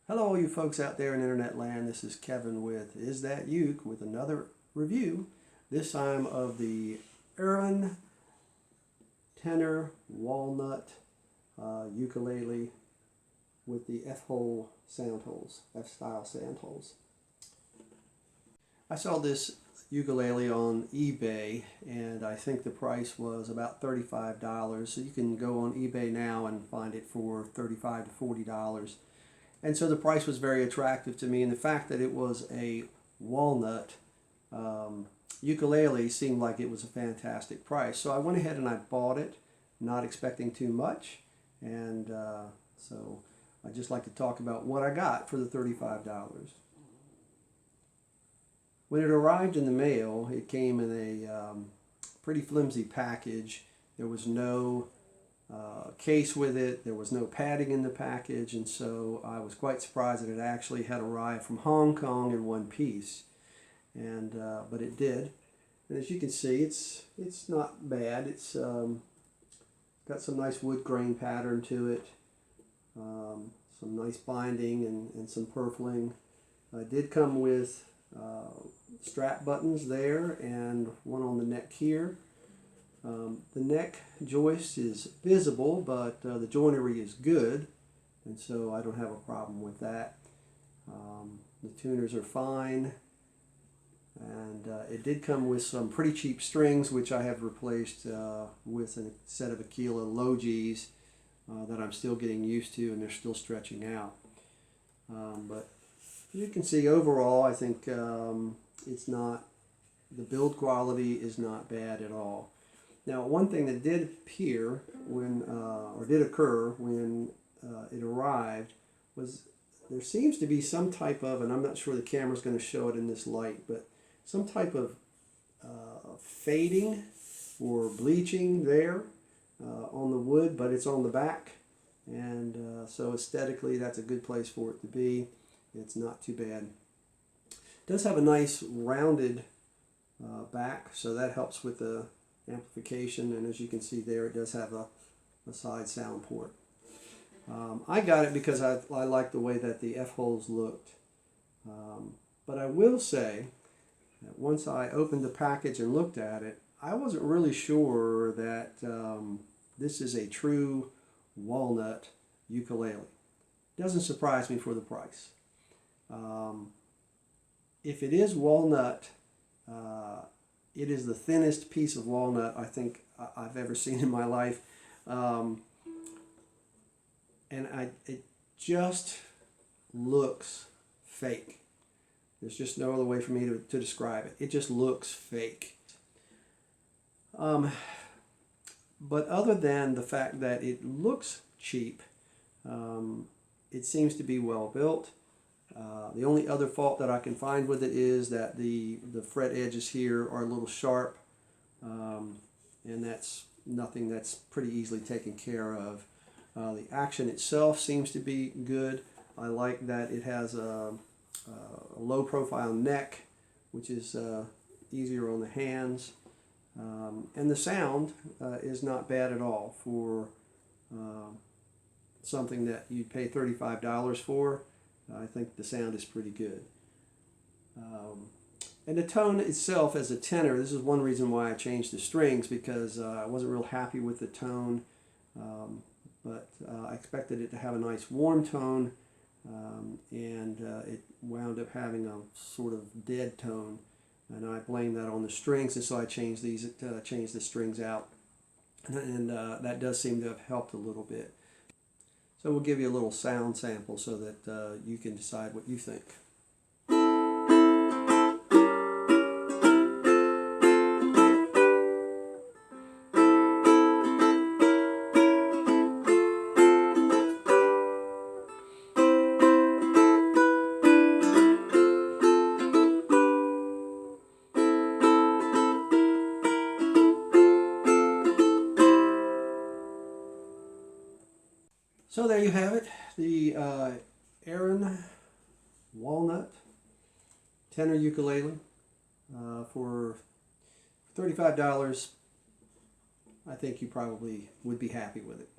Hello all you folks out there in internet land. This is Kevin with IsThatUke with another review. This time of the Irin Tenor Walnut ukulele with the F-hole sound holes, F-style sound holes. I saw this ukulele on eBay and I think the price was about $35. So you can go on eBay now and find it for $35 to $40. And so the price was very attractive to me, and the fact that it was a walnut ukulele seemed like it was a fantastic price. So I went ahead and I bought it, not expecting too much, and so I'd just like to talk about what I got for the $35. When it arrived in the mail, it came in a pretty flimsy package. There was no case with it, there was no padding in the package, and so I was quite surprised that it actually had arrived from Hong Kong in one piece. And but it did, and as you can see, it's not bad. It's got some nice wood grain pattern to it, some nice binding and some purfling. It did come with strap buttons there and one on the neck here. The neck joist is visible, but the joinery is good, and so I don't have a problem with that. The tuners are fine, and it did come with some pretty cheap strings, which I have replaced with a set of Aquila low G's that I'm still getting used to, and they're still stretching out. But you can see overall, I think it's not, the build quality is not bad at all. Now, one thing that did appear when, or did occur when it arrived, was there seems to be some type of, and I'm not sure the camera's going to show it in this light, but some type of fading or bleaching there on the wood, but it's on the back, and so aesthetically that's a good place for it to be. It's not too bad. It does have a nice rounded back, so that helps with the amplification, and as you can see there, it does have a side sound port. I got it because I like the way that the F-holes looked. But I will say that once I opened the package and looked at it, I wasn't really sure that this is a true walnut ukulele. Doesn't surprise me for the price. If it is walnut, it is the thinnest piece of walnut I think I've ever seen in my life. And it just looks fake. There's just no other way for me to describe it. It just looks fake. But other than the fact that it looks cheap, it seems to be well built. The only other fault that I can find with it is that the fret edges here are a little sharp, and that's nothing that's pretty easily taken care of. The action itself seems to be good. I like that it has a low profile neck, which is easier on the hands, and the sound is not bad at all for something that you'd pay $35 for. I think the sound is pretty good. And the tone itself as a tenor, this is one reason why I changed the strings, because I wasn't real happy with the tone, but I expected it to have a nice warm tone, and it wound up having a sort of dead tone, and I blame that on the strings, and so I changed the strings out, and that does seem to have helped a little bit. So we'll give you a little sound sample so that you can decide what you think. So there you have it, the Irin Walnut tenor ukulele for $35. I think you probably would be happy with it.